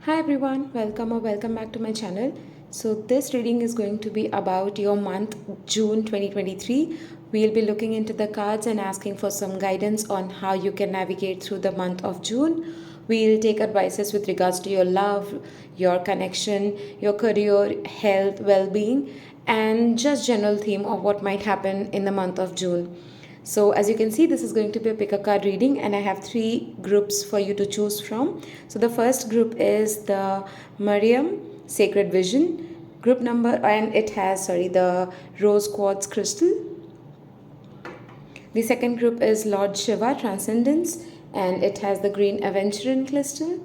Hi everyone, welcome or welcome back to my channel. So this reading is going to be about your month June 2023. We'll be looking into the cards and asking for some guidance on how you can navigate through the month of June. We'll take advices with regards to your love, your connection, your career, health, well-being, and just general theme of what might happen in the month of June. So as you can see, this is going to be a pick a card reading, and I have three groups for you to choose from. So the first group is the Mariam Sacred Vision group number, and it has the rose quartz crystal. The second group is Lord Shiva Transcendence, and it has the green aventurine crystal.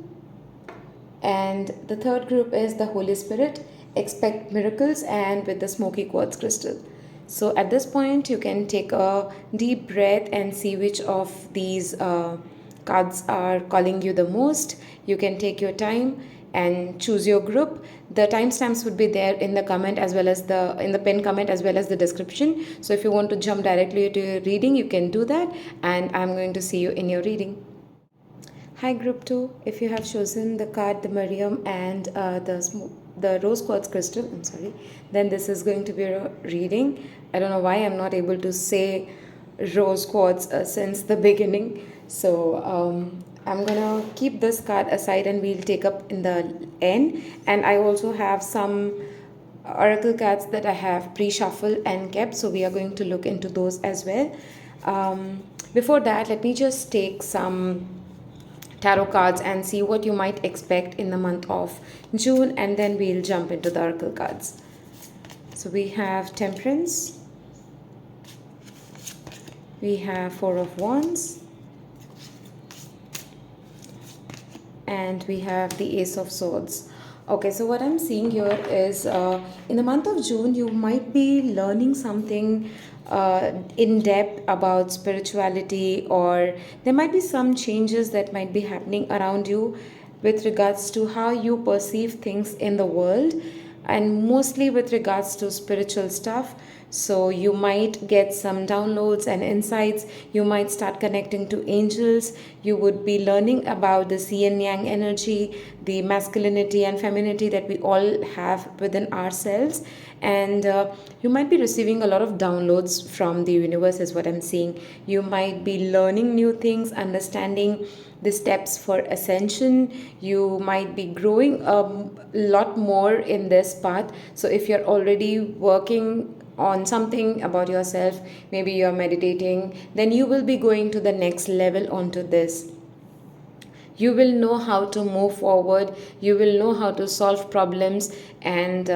And the third group is the Holy Spirit, Expect Miracles, and with the smoky quartz crystal. So at this point, you can take a deep breath and see which of these cards are calling you the most. You can take your time and choose your group. The timestamps would be there in the comment as well as the pin comment as well as the description. So if you want to jump directly to your reading, you can do that, and I'm going to see you in your reading. Hi group 2, if you have chosen the card the Mariam and the rose quartz crystal, then this is going to be a reading. I don't know why I'm not able to say rose quartz since the beginning. So I'm gonna keep this card aside and we'll take up in the end. And I also have some oracle cards that I have pre-shuffled and kept, so we are going to look into those as well. Before that, let me just take some tarot cards and see what you might expect in the month of June, and then we'll jump into the oracle cards. So we have Temperance, we have Four of Wands, and we have the Ace of Swords. Okay, so what I'm seeing here is in the month of June, you might be learning something in depth about spirituality, or there might be some changes that might be happening around you with regards to how you perceive things in the world, and mostly with regards to spiritual stuff. So you might get some downloads and insights. You might start connecting to angels. You would be learning about the yin and yang energy, the masculinity and femininity that we all have within ourselves. And you might be receiving a lot of downloads from the universe, is what I'm seeing. You might be learning new things, understanding the steps for ascension. You might be growing a lot more in this path. So if you're already working on something about yourself, maybe you're meditating, then you will be going to the next level onto this. You will know how to move forward, you will know how to solve problems, and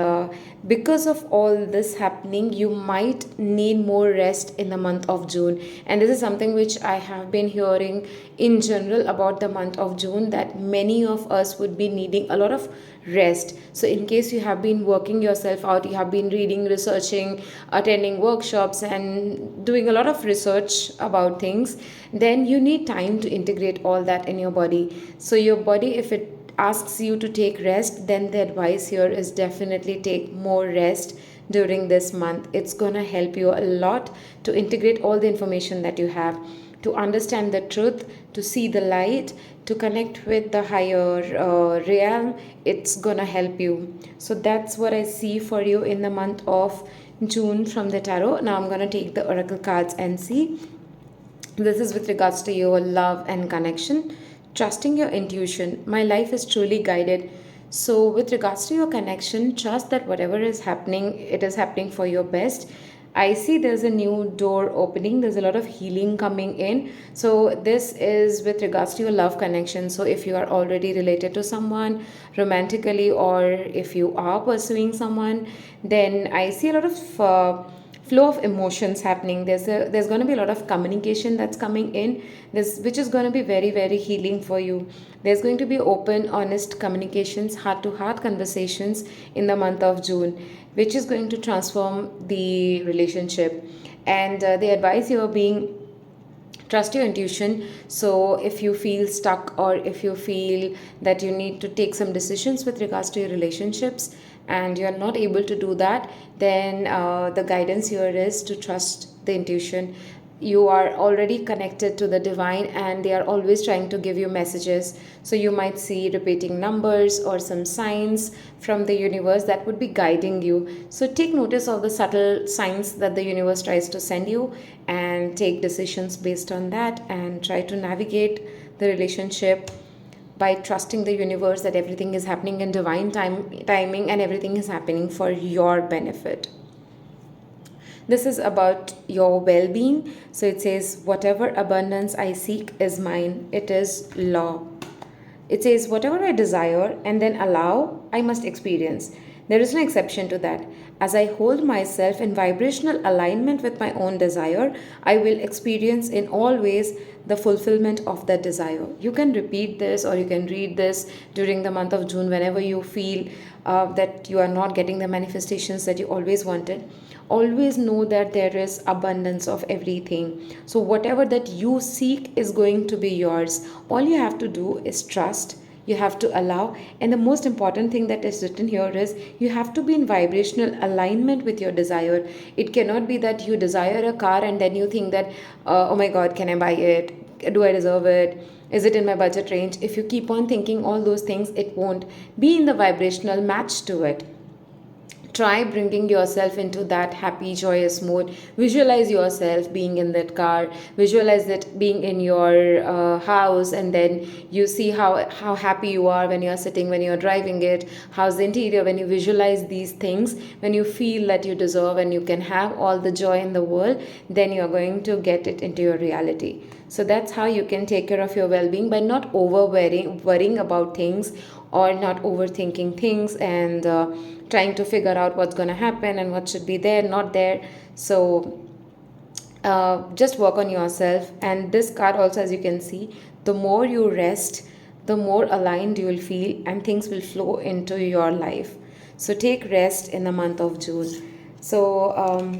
because of all this happening, you might need more rest in the month of June. And this is something which I have been hearing in general about the month of June, that many of us would be needing a lot of rest. So in case you have been working yourself out, you have been reading, researching, attending workshops, and doing a lot of research about things, then you need time to integrate all that in your body. So your body, if it asks you to take rest, then the advice here is definitely take more rest during this month. It's gonna help you a lot to integrate all the information that you have, to understand the truth, to see the light, to connect with the higher realm. It's gonna help you. So that's what I see for you in the month of June from the tarot. Now I'm gonna take the oracle cards and see. This is with regards to your love and connection. Trusting your intuition. My life is truly guided. So, with regards to your connection, trust that whatever is happening, it is happening for your best. I see there's a new door opening, there's a lot of healing coming in. So, this is with regards to your love connection. So, if you are already related to someone romantically, or if you are pursuing someone, then I see a lot of flow of emotions happening. There's going to be a lot of communication that's coming in, this which is going to be very, very healing for you. There's going to be open, honest communications, heart to heart conversations in the month of June, which is going to transform the relationship. And the advice you are being, trust your intuition. So if you feel stuck, or if you feel that you need to take some decisions with regards to your relationships and you're not able to do that, then the guidance here is to trust the intuition. you are already connected to the divine, and they are always trying to give you messages. So you might see repeating numbers or some signs from the universe that would be guiding you. So take notice of the subtle signs that the universe tries to send you, and take decisions based on that, and try to navigate the relationship by trusting the universe that everything is happening in divine timing, and everything is happening for your benefit. This is about your well being. So it says, whatever abundance I seek is mine. It is law. It says, whatever I desire and then allow, I must experience. There is no exception to that. As I hold myself in vibrational alignment with my own desire, I will experience in all ways the fulfillment of that desire. You can repeat this, or you can read this during the month of June whenever you feel that you are not getting the manifestations that you always wanted. Always know that there is abundance of everything. So whatever that you seek is going to be yours. All you have to do is trust. You have to allow, and the most important thing that is written here is you have to be in vibrational alignment with your desire. It cannot be that you desire a car and then you think that, oh my god, can I buy it? Do I deserve it? Is it in my budget range? If you keep on thinking all those things, it won't be in the vibrational match to it. Try bringing yourself into that happy joyous mode. Visualize yourself being in that car, visualize it being in your house, and then you see how happy you are when you're sitting, when you're driving it. How's the interior? When you visualize these things, when you feel that you deserve and you can have all the joy in the world, then you're going to get it into your reality. So that's how you can take care of your well-being, by not worrying about things, or not overthinking things, and trying to figure out what's going to happen and what should be there, not there. So just work on yourself. And this card also, as you can see, the more you rest, the more aligned you will feel, and things will flow into your life. So take rest in the month of June. So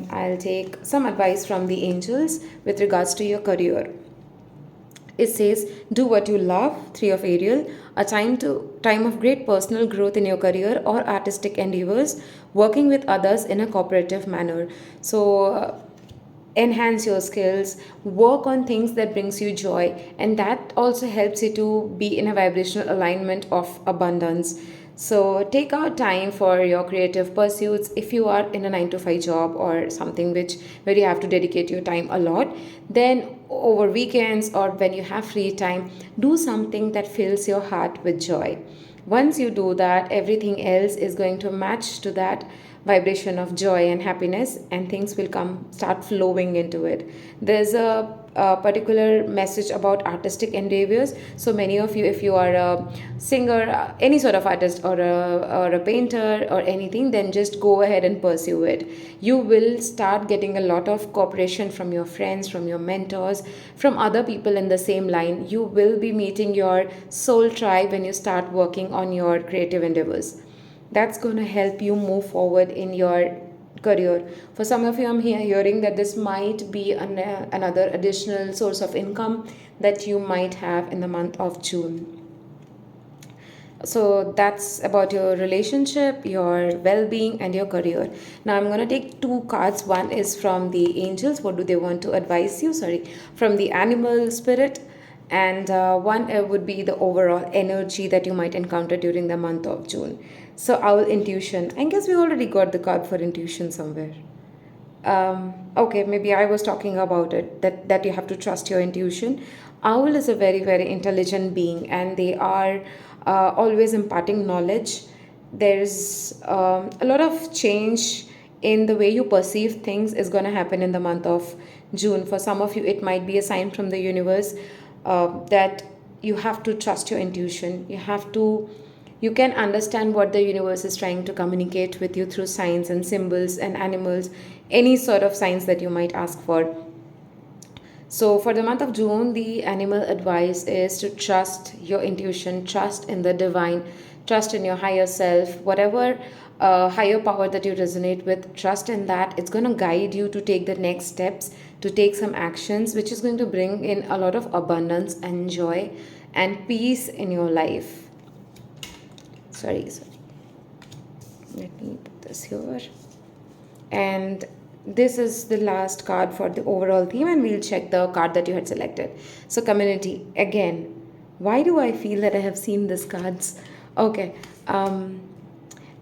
I'll take some advice from the angels with regards to your career. It says, do what you love, 3 of Ariel, a time of great personal growth in your career or artistic endeavors, working with others in a cooperative manner. So enhance your skills, work on things that brings you joy, and that also helps you to be in a vibrational alignment of abundance. So take out time for your creative pursuits. If you are in a 9 to 5 job or something where you have to dedicate your time a lot, then over weekends or when you have free time, do something that fills your heart with joy. Once you do that, everything else is going to match to that vibration of joy and happiness, and things will start flowing into it. There's a particular message about artistic endeavors. So many of you, if you are a singer, any sort of artist, or a painter or anything, then just go ahead and pursue it. You will start getting a lot of cooperation from your friends, from your mentors, from other people in the same line. You will be meeting your soul tribe when you start working on your creative endeavors. That's going to help you move forward in your career. For some of you, I'm hearing that this might be another additional source of income that you might have in the month of June. So that's about your relationship, your well-being, and your career. Now I'm going to take 2 cards. One is from the angels, what do they want to advise you, from the animal spirit, and one would be the overall energy that you might encounter during the month of June. So owl intuition, I guess we already got the card for intuition somewhere. Okay, maybe I was talking about it, that you have to trust your intuition. Owl is a very, very intelligent being, and they are always imparting knowledge. There's a lot of change in the way you perceive things is going to happen in the month of June. For some of you, it might be a sign from the universe that you have to trust your intuition. You can understand what the universe is trying to communicate with you through signs and symbols and animals, any sort of signs that you might ask for. So for the month of June, the animal advice is to trust your intuition, trust in the divine, trust in your higher self, whatever higher power that you resonate with, trust in that. It's going to guide you to take the next steps, to take some actions, which is going to bring in a lot of abundance and joy and peace in your life. Sorry. Let me put this here. And this is the last card for the overall theme, and we'll check the card that you had selected. So, community, again, why do I feel that I have seen these cards? Okay.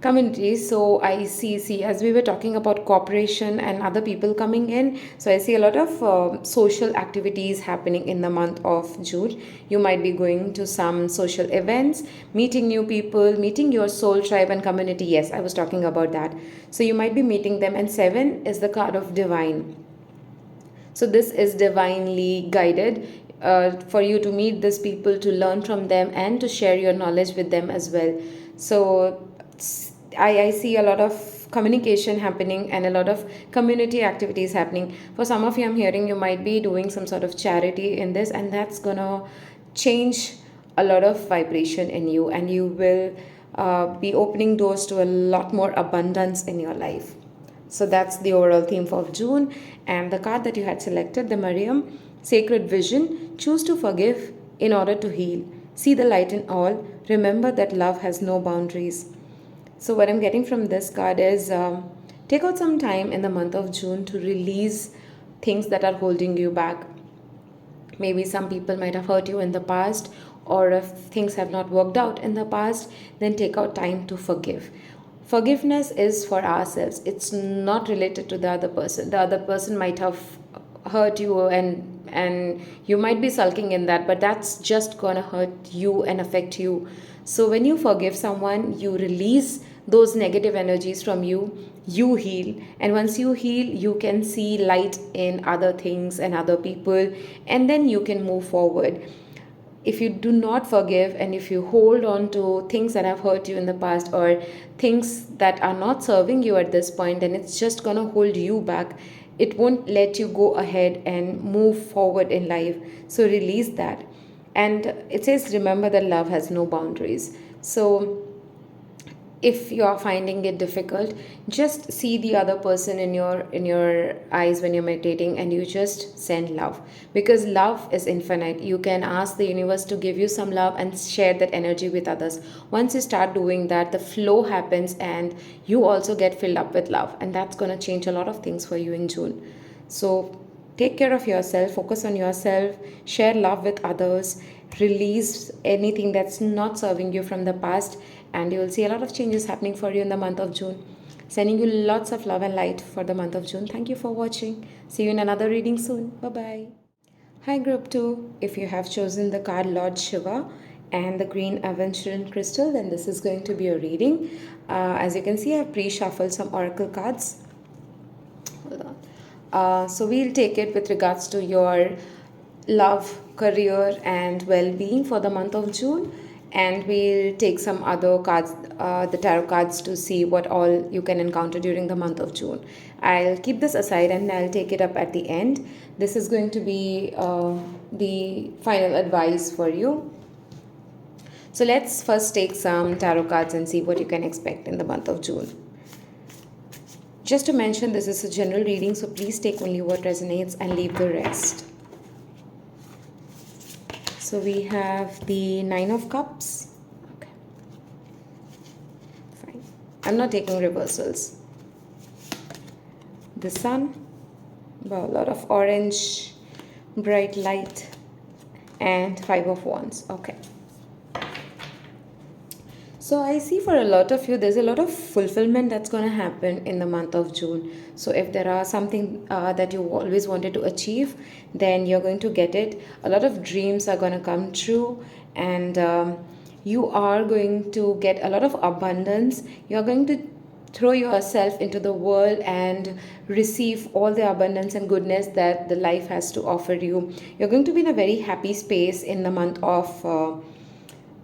Community, so I see, as we were talking about cooperation and other people coming in, so I see a lot of social activities happening in the month of June. You might be going to some social events, meeting new people, meeting your soul tribe and community. Yes, I was talking about that. So you might be meeting them, and 7 is the card of divine. So this is divinely guided for you to meet these people, to learn from them, and to share your knowledge with them as well. So I see a lot of communication happening and a lot of community activities happening. For some of you, I'm hearing you might be doing some sort of charity in this, and that's gonna change a lot of vibration in you, and you will be opening doors to a lot more abundance in your life. So that's the overall theme for June. And the card that you had selected, the Mariam, Sacred Vision, choose to forgive in order to heal. See the light in all. Remember that love has no boundaries. So what I'm getting from this card is take out some time in the month of June to release things that are holding you back. Maybe some people might have hurt you in the past, or if things have not worked out in the past, then take out time to forgive. Forgiveness is for ourselves, it's not related to the other person. The other person might have hurt you, and you might be sulking in that, but that's just gonna hurt you and affect you. So when you forgive someone, you release those negative energies from you, you heal, and once you heal, you can see light in other things and other people, and then you can move forward. If you do not forgive, and if you hold on to things that have hurt you in the past, or things that are not serving you at this point, then it's just going to hold you back. It won't let you go ahead and move forward in life. So release that. And it says, remember that love has no boundaries. So if you are finding it difficult, just see the other person in your eyes when you're meditating, and you just send love, because love is infinite. You can ask the universe to give you some love and share that energy with others. Once you start doing that, the flow happens, and you also get filled up with love, and that's going to change a lot of things for you in June. So take care of yourself, focus on yourself, share love with others, release anything that's not serving you from the past, and you will see a lot of changes happening for you in the month of June. Sending you lots of love and light for the month of June. Thank you for watching. See you in another reading soon. Bye bye. Hi, Group 2. If you have chosen the card Lord Shiva and the green aventurine crystal, then this is going to be a reading. As you can see, I have pre-shuffled some oracle cards. Hold on. So we'll take it with regards to your love, career, and well-being for the month of June. And we'll take some other cards, the tarot cards, to see what all you can encounter during the month of June. I'll keep this aside and I'll take it up at the end. This is going to be the final advice for you. So let's first take some tarot cards and see what you can expect in the month of June. Just to mention, this is a general reading, so please take only what resonates and leave the rest. So we have the 9 of Cups. Okay. Fine. I'm not taking reversals. The Sun. Wow, a lot of orange, bright light. And 5 of Wands. Okay. So I see for a lot of you, there's a lot of fulfillment that's going to happen in the month of June. So if there are something that you always wanted to achieve, then you're going to get it. A lot of dreams are going to come true, and you are going to get a lot of abundance. You're going to throw yourself into the world and receive all the abundance and goodness that the life has to offer you. You're going to be in a very happy space in the month of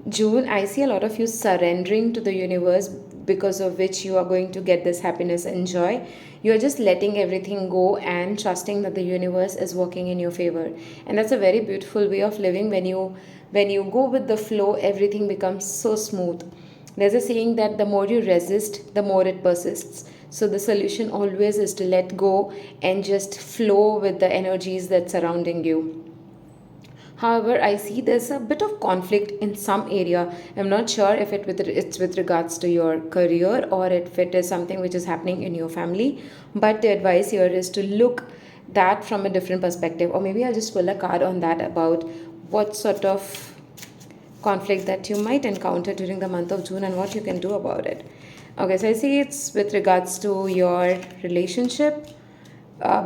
June. I see a lot of you surrendering to the universe, because of which you are going to get this happiness and joy. You are just letting everything go and trusting that the universe is working in your favor. And that's a very beautiful way of living. When you go with the flow, everything becomes so smooth. There's a saying that the more you resist, the more it persists. So the solution always is to let go and just flow with the energies that's surrounding you. However, I see there's a bit of conflict in some area. I'm not sure if it's with regards to your career or if it is something which is happening in your family. But the advice here is to look that from a different perspective, or maybe I'll just pull a card on that about what sort of conflict that you might encounter during the month of June and what you can do about it. Okay, so I see it's with regards to your relationship,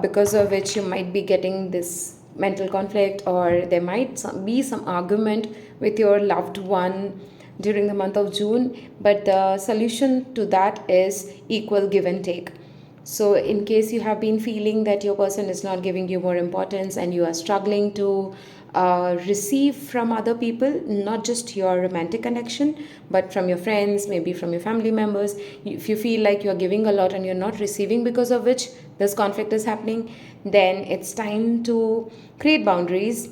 because of which you might be getting this mental conflict, or there might be some argument with your loved one during the month of June. But the solution to that is equal give and take. So, in case you have been feeling that your person is not giving you more importance and you are struggling to receive from other people, not just your romantic connection, but from your friends, maybe from your family members, if you feel like you're giving a lot and you're not receiving, because of which this conflict is happening, then it's time to create boundaries,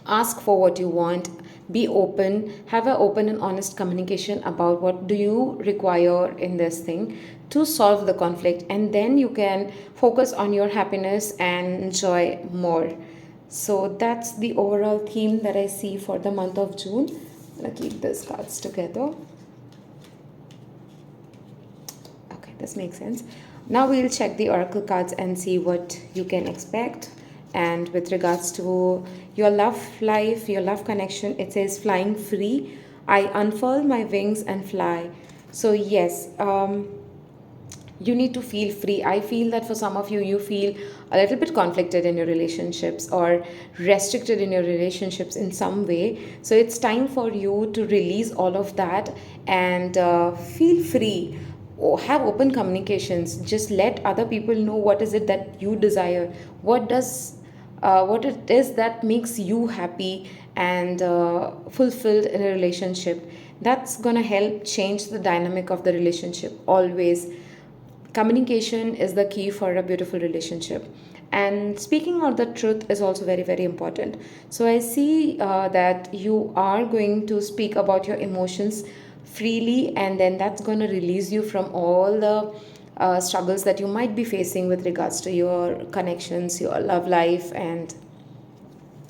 ask for what you want, be open, have an open and honest communication about what do you require in this thing to solve the conflict, and then you can focus on your happiness and enjoy more. So that's the overall theme that I see for the month of June. I'm gonna keep these cards together. Okay, this makes sense. Now we'll check the oracle cards and see what you can expect. And with regards to your love life, your love connection, it says flying free. I unfurl my wings and fly. So yes, you need to feel free. I feel that for some of you, you feel a little bit conflicted in your relationships or restricted in your relationships in some way. So it's time for you to release all of that and feel free, or have open communications. Just let other people know what is it that you desire, what it is that makes you happy and fulfilled in a relationship. That's gonna help change the dynamic of the relationship always. Communication is the key for a beautiful relationship, and speaking out the truth is also very, very important. So I see that you are going to speak about your emotions freely, and then that's going to release you from all the struggles that you might be facing with regards to your connections, your love life, and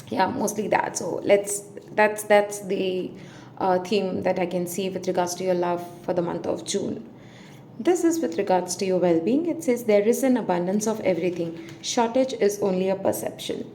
yeah, mostly that. So that's the theme that I can see with regards to your love for the month of June. This is with regards to your well being. It says there is an abundance of everything. Shortage is only a perception.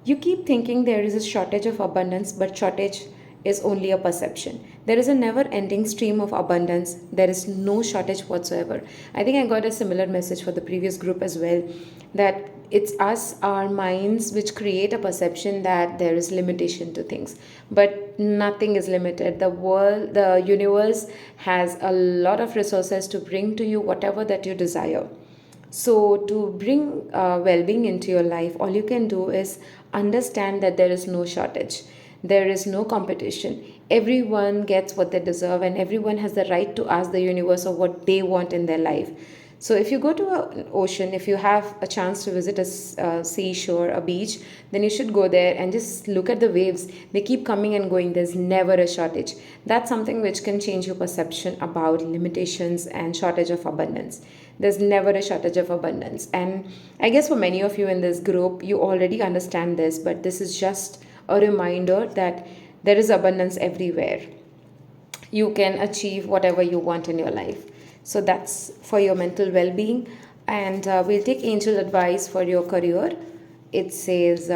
You keep thinking there is a shortage of abundance, but shortage is only a perception. There is a never ending stream of abundance. There is no shortage whatsoever. I think I got a similar message for the previous group as well, that it's us, our minds, which create a perception that there is limitation to things. But nothing is limited. The world, the universe has a lot of resources to bring to you whatever that you desire. So, to bring well being into your life, all you can do is understand that there is no shortage, there is no competition. Everyone gets what they deserve, and everyone has the right to ask the universe of what they want in their life. So, if you go to an ocean, if you have a chance to visit a seashore, a beach, then you should go there and just look at the waves. They keep coming and going, there's never a shortage. That's something which can change your perception about limitations and shortage of abundance. There's never a shortage of abundance. And I guess for many of you in this group, you already understand this, but this is just a reminder that there is abundance everywhere. You can achieve whatever you want in your life. So that's for your mental well being. And we'll take angel advice for your career. It says,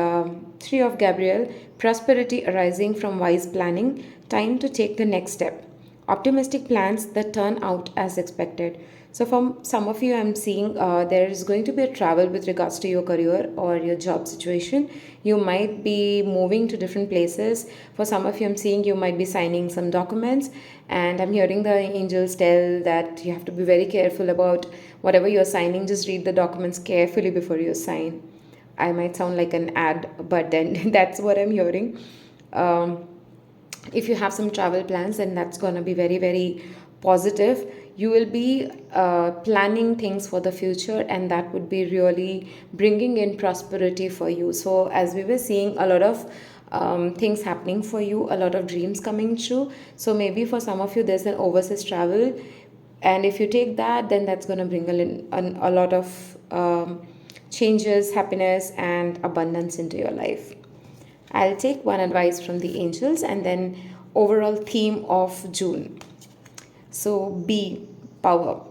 Three of Gabriel, prosperity arising from wise planning, time to take the next step. Optimistic plans that turn out as expected. So, from some of you, I'm seeing there is going to be a travel with regards to your career or your job situation. You might be moving to different places. For some of you, I'm seeing you might be signing some documents, and I'm hearing the angels tell that you have to be very careful about whatever you're signing. Just read the documents carefully before you sign. I might sound like an ad, but then that's what I'm hearing. Um, if you have some travel plans, then that's going to be very, very positive. You will be planning things for the future, and that would be really bringing in prosperity for you. So as we were seeing, a lot of things happening for you, a lot of dreams coming true. So maybe for some of you there's an overseas travel, and if you take that, then that's going to bring a lot of changes, happiness and abundance into your life. I'll take one advice from the angels and then overall theme of June. So, B, power.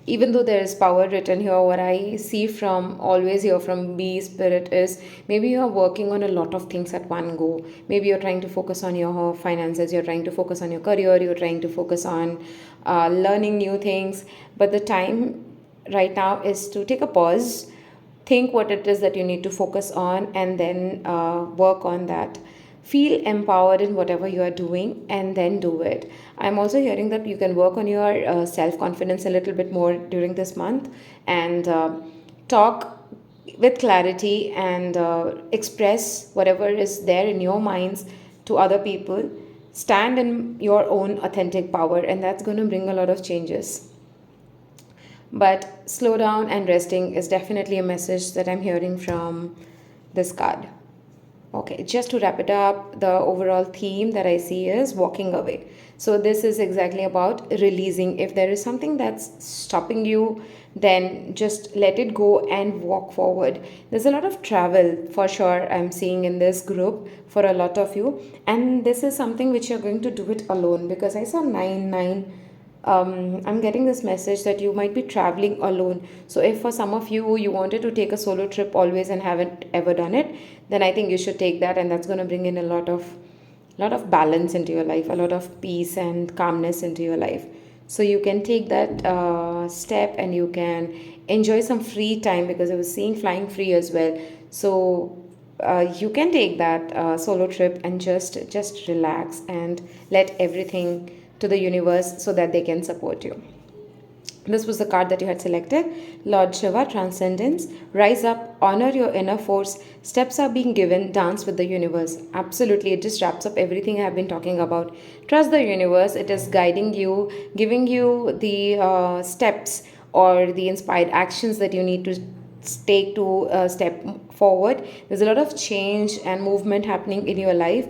Even though there is power written here, what I see from always here from B spirit is maybe you're working on a lot of things at one go. Maybe you're trying to focus on your finances, you're trying to focus on your career, you're trying to focus on learning new things. But the time right now is to take a pause, think what it is that you need to focus on, and then work on that. Feel empowered in whatever you are doing and then do it. I'm also hearing that you can work on your self confidence a little bit more during this month and talk with clarity and express whatever is there in your minds to other people. Stand in your own authentic power, and that's going to bring a lot of changes. But slow down and resting is definitely a message that I'm hearing from this card. Okay, just to wrap it up, the overall theme that I see is walking away. So, this is exactly about releasing. If there is something that's stopping you, then just let it go and walk forward. There's a lot of travel for sure, I'm seeing in this group for a lot of you, and this is something which you're going to do it alone because I saw 9 9. I'm getting this message that you might be traveling alone. So, if for some of you you wanted to take a solo trip always and haven't ever done it, then I think you should take that, and that's going to bring in a lot of balance into your life, a lot of peace and calmness into your life. So you can take that step and you can enjoy some free time because I was seeing flying free as well. So you can take that solo trip and just relax and let everything to the universe so that they can support you. This was the card that you had selected. Lord Shiva, Transcendence. Rise up, honor your inner force. Steps are being given, dance with the universe. Absolutely, it just wraps up everything I have been talking about. Trust the universe, it is guiding you, giving you the steps or the inspired actions that you need to take to step forward. There's a lot of change and movement happening in your life.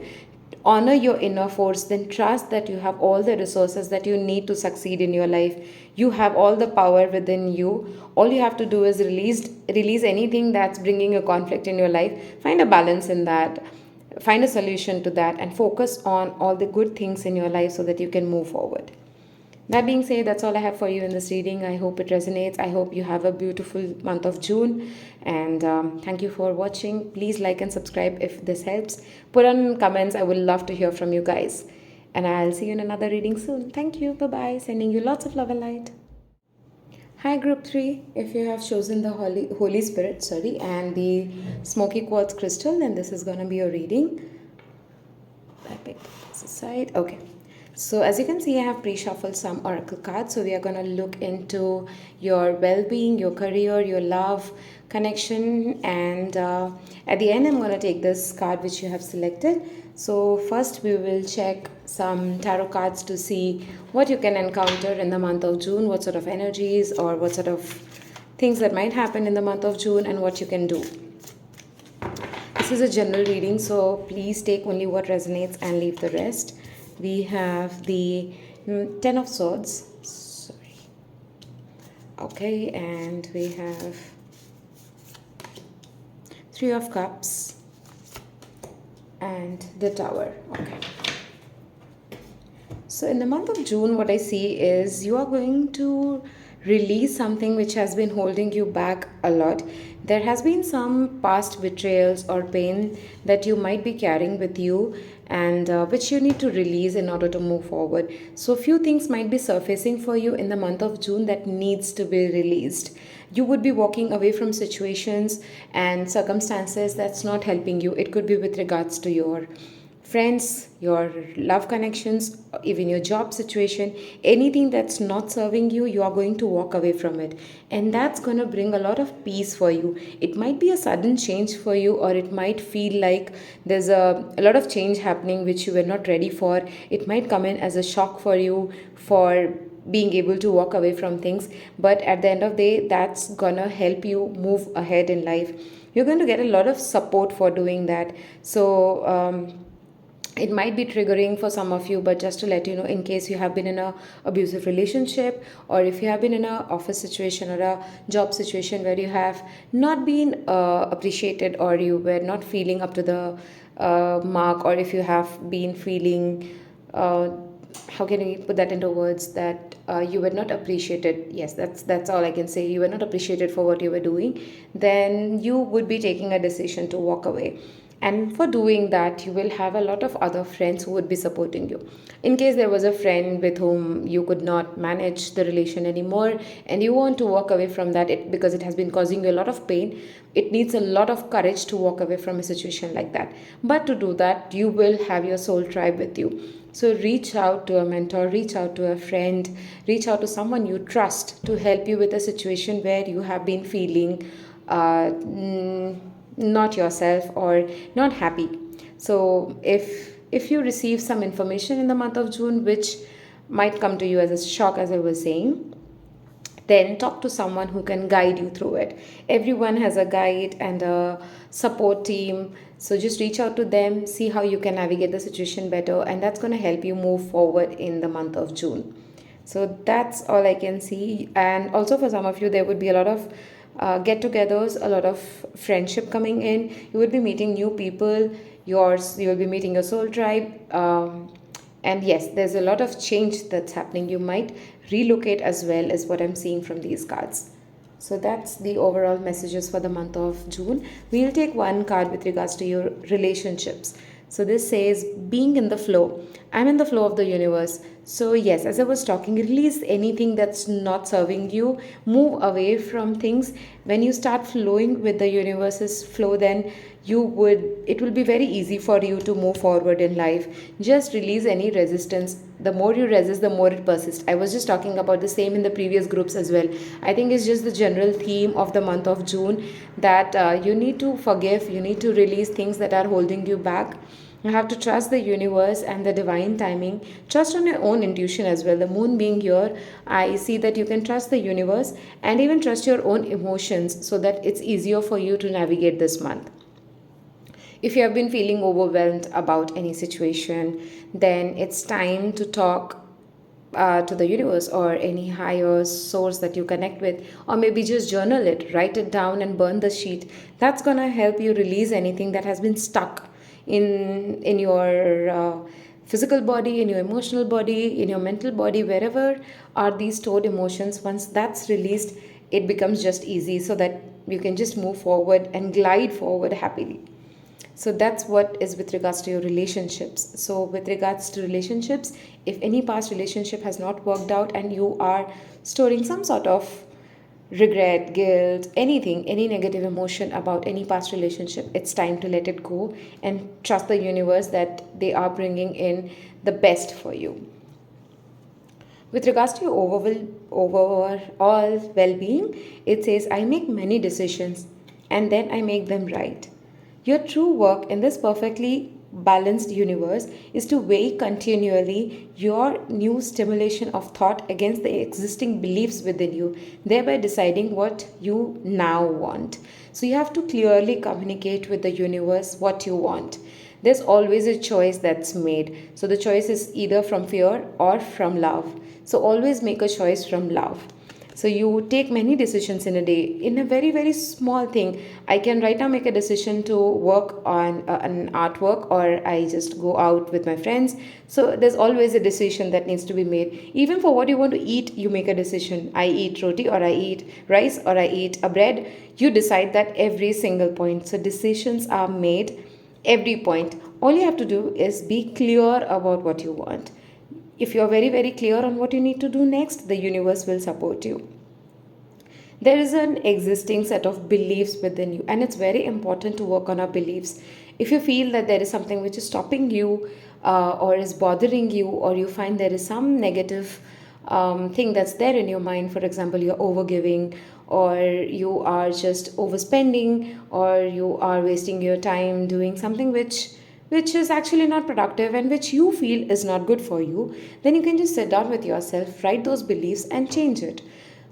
Honor your inner force, then trust that you have all the resources that you need to succeed in your life. You have all the power within you. All you have to do is release anything that's bringing a conflict in your life. Find a balance in that, find a solution to that, and focus on all the good things in your life so that you can move forward. That being said, that's all I have for you in this reading. I hope it resonates. I hope you have a beautiful month of June. And thank you for watching. Please like and subscribe if this helps. Put on comments. I would love to hear from you guys. And I'll see you in another reading soon. Thank you. Bye bye. Sending you lots of love and light. Hi, Group 3. If you have chosen the Holy Spirit, and the Smoky Quartz Crystal, then this is going to be your reading. I picked this aside. Okay. So as you can see, I have pre-shuffled some oracle cards. So we are going to look into your well-being, your career, your love, connection, and at the end, I'm going to take this card which you have selected. So first, we will check some tarot cards to see what you can encounter in the month of June, what sort of energies or what sort of things that might happen in the month of June, and what you can do. This is a general reading, so please take only what resonates and leave the rest. We have the Ten of Swords. Sorry. Okay, and we have Three of Cups and the Tower. Okay. So in the month of June, what I see is you are going to release something which has been holding you back a lot. There has been some past betrayals or pain that you might be carrying with you, and which you need to release in order to move forward. So few things might be surfacing for you in the month of June that needs to be released. You would be walking away from situations and circumstances that's not helping you. It could be with regards to your friends, your love connections, even your job situation, anything that's not serving you, you are going to walk away from it. And that's going to bring a lot of peace for you. It might be a sudden change for you, or it might feel like there's a lot of change happening which you were not ready for. It might come in as a shock for you for being able to walk away from things. But at the end of the day, that's going to help you move ahead in life. You're going to get a lot of support for doing that. So, it might be triggering for some of you, but just to let you know, in case you have been in a abusive relationship, or if you have been in a office situation or a job situation where you have not been appreciated, or you were not feeling up to the mark, or if you have been feeling uh, how can we put that into words, that you were not appreciated, yes, that's all I can say, you were not appreciated for what you were doing, then you would be taking a decision to walk away. And for doing that, you will have a lot of other friends who would be supporting you. In case there was a friend with whom you could not manage the relation anymore, and you want to walk away from that, because it has been causing you a lot of pain, it needs a lot of courage to walk away from a situation like that. But to do that, you will have your soul tribe with you. So reach out to a mentor, reach out to a friend, reach out to someone you trust to help you with a situation where you have been feeling uh, not yourself or not happy. So if you receive some information in the month of June which might come to you as a shock, as I was saying, then talk to someone who can guide you through it. Everyone has a guide and a support team. So just reach out to them, see how you can navigate the situation better, and that's going to help you move forward in the month of June. So that's all I can see. And also, for some of you, there would be a lot of get togethers, a lot of friendship coming in. You would be meeting new people, you'll be meeting your soul tribe. And yes, there's a lot of change that's happening. You might relocate as well, as what I'm seeing from these cards. So that's the overall messages for the month of June. We'll take one card with regards to your relationships. So this says being in the flow. I'm in the flow of the universe. So yes, as I was talking, release anything that's not serving you. Move away from things. When you start flowing with the universe's flow, then it will be very easy for you to move forward in life. Just release any resistance. The more you resist, the more it persists. I was just talking about the same in the previous groups as well. I think it's just the general theme of the month of June, that you need to forgive, you need to release things that are holding you back. You have to trust the universe and the divine timing. Trust on your own intuition as well. The moon being here, I see that you can trust the universe and even trust your own emotions, so that it's easier for you to navigate this month. If you have been feeling overwhelmed about any situation, then it's time to talk to the universe or any higher source that you connect with, or maybe just journal it, write it down, and burn the sheet. That's gonna help you release anything that has been stuck in your physical body, in your emotional body, in your mental body, wherever are these stored emotions. Once that's released, it becomes just easy, so that you can just move forward and glide forward happily. So that's what is with regards to your relationships. So with regards to relationships, if any past relationship has not worked out and you are storing some sort of regret, guilt, anything, any negative emotion about any past relationship, it's time to let it go and trust the universe that they are bringing in the best for you. With regards to your overall well-being, it says, I make many decisions and then I make them right. Your true work in this perfectly balanced universe is to weigh continually your new stimulation of thought against the existing beliefs within you, thereby deciding what you now want. So you have to clearly communicate with the universe what you want. There's always a choice that's made. So the choice is either from fear or from love. So always make a choice from love. So you take many decisions in a day, in a very, very small thing. I can right now make a decision to work on an artwork, or I just go out with my friends. So there's always a decision that needs to be made. Even for what you want to eat, you make a decision. I eat roti, or I eat rice, or I eat a bread. You decide that every single point. So decisions are made every point. All you have to do is be clear about what you want. If you're very, very clear on what you need to do next, the universe will support you. There is an existing set of beliefs within you, and it's very important to work on our beliefs. If you feel that there is something which is stopping you, or is bothering you, or you find there is some negative thing that's there in your mind, for example, you're overgiving, or you are just overspending, or you are wasting your time doing something which is actually not productive and which you feel is not good for you, then you can just sit down with yourself, write those beliefs, and change it.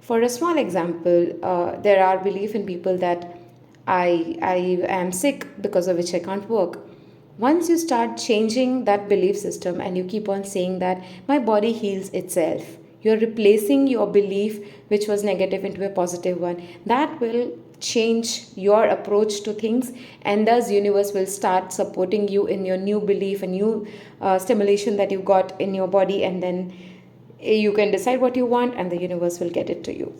For a small example, there are belief in people that I am sick, because of which I can't work. Once you start changing that belief system and you keep on saying that my body heals itself, you're replacing your belief which was negative into a positive one. That will change your approach to things, and thus universe will start supporting you in your new belief and new stimulation that you got in your body, and then you can decide what you want and the universe will get it to you.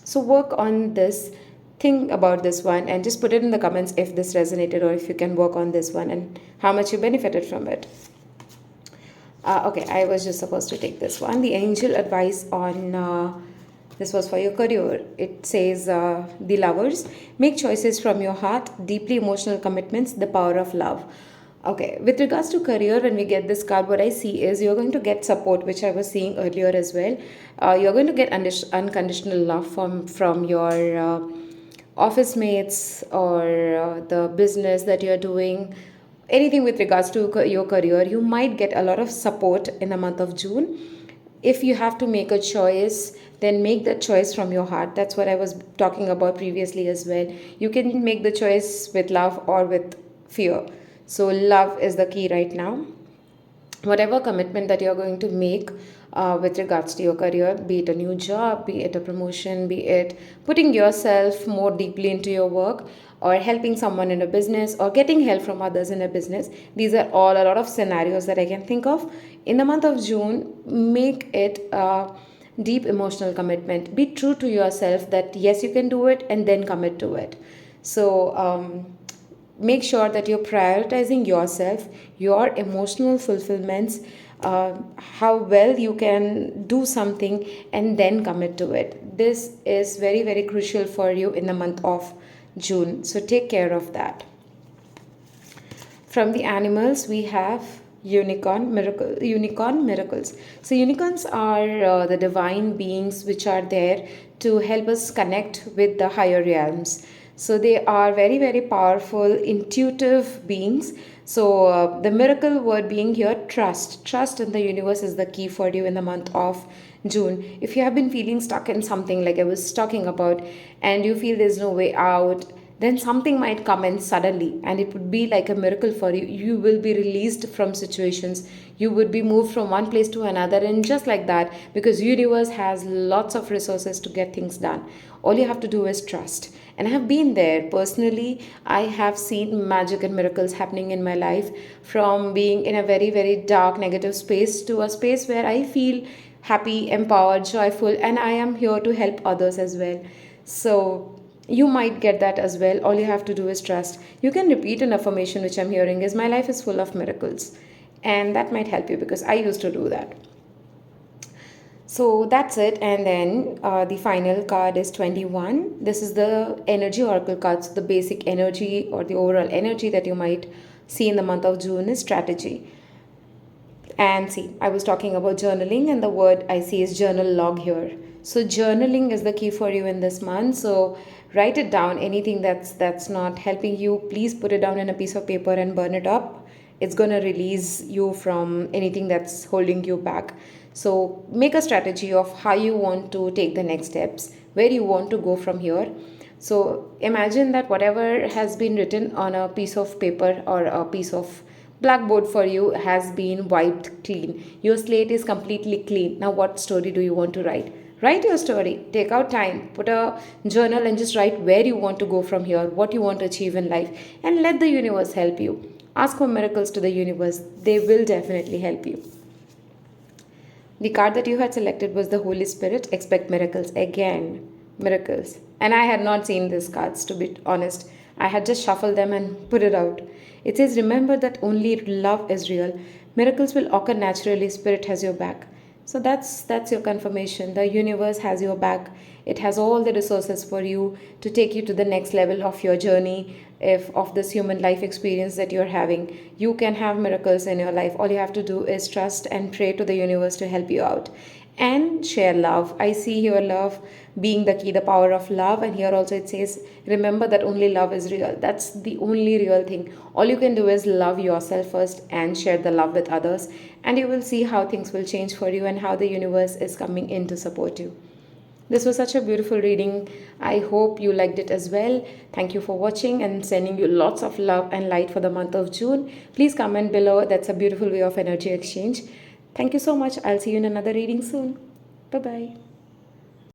So work on this, think about this one, and just put it in the comments if this resonated or if you can work on this one and how much you benefited from it. Okay, I was just supposed to take this one. The angel advice on this was for your career. It says, the lovers, make choices from your heart, deeply emotional commitments, the power of love. Okay, with regards to career, when we get this card, what I see is you're going to get support, which I was seeing earlier as well. You're going to get unconditional love from your office mates or the business that you're doing. Anything with regards to your career, you might get a lot of support in the month of June. If you have to make a choice, then make that choice from your heart. That's what I was talking about previously as well. You can make the choice with love or with fear. So love is the key right now. Whatever commitment that you're going to make with regards to your career, be it a new job, be it a promotion, be it putting yourself more deeply into your work, or helping someone in a business, or getting help from others in a business, these are all a lot of scenarios that I can think of. In the month of June, make it a deep emotional commitment. Be true to yourself that yes, you can do it, and then commit to it. So make sure that you're prioritizing yourself, your emotional fulfillments, how well you can do something, and then commit to it. This is very, very crucial for you in the month of June. So take care of that. From the animals, we have unicorn miracles. So unicorns are the divine beings which are there to help us connect with the higher realms. So they are very, very powerful, intuitive beings. So the miracle word being here, trust in the universe is the key for you in the month of June. If you have been feeling stuck in something like I was talking about, and you feel there's no way out, then something might come in suddenly and it would be like a miracle for you. You will be released from situations, you would be moved from one place to another, and just like that, because universe has lots of resources to get things done. All you have to do is trust. And I have been there personally. I have seen magic and miracles happening in my life, from being in a very, very dark negative space to a space where I feel happy, empowered, joyful, and I am here to help others as well. So you might get that as well. All you have to do is trust. You can repeat an affirmation which I'm hearing is, my life is full of miracles, and that might help you because I used to do that. So that's it. And then the final card is 21. This is the energy oracle cards. So the basic energy or the overall energy that you might see in the month of June is strategy. And see, I was talking about journaling, and the word I see is journal log here. So journaling is the key for you in this month. So write it down. Anything that's not helping you, please put it down in a piece of paper and burn it up. It's going to release you from anything that's holding you back. So make a strategy of how you want to take the next steps, where you want to go from here. So imagine that whatever has been written on a piece of paper or a piece of blackboard for you has been wiped clean. Your slate is completely clean. Now what story do you want to write? Write your story. Take out time. Put a journal and just write where you want to go from here, what you want to achieve in life, and let the universe help you. Ask for miracles to the universe. They will definitely help you. The card that you had selected was the Holy Spirit. Expect miracles. Again, miracles. And I had not seen these cards, to be honest. I had just shuffled them and put it out. It says, remember that only love is real. Miracles will occur naturally. Spirit has your back. So that's your confirmation. The universe has your back. It has all the resources for you to take you to the next level of your journey, if of this human life experience that you're having. You can have miracles in your life. All you have to do is trust and pray to the universe to help you out. And share love. I see here love being the key, the power of love. And here also it says, remember that only love is real. That's the only real thing. All you can do is love yourself first and share the love with others. And you will see how things will change for you and how the universe is coming in to support you. This was such a beautiful reading. I hope you liked it as well. Thank you for watching and sending you lots of love and light for the month of June. Please comment below. That's a beautiful way of energy exchange. Thank you so much. I'll see you in another reading soon. Bye bye.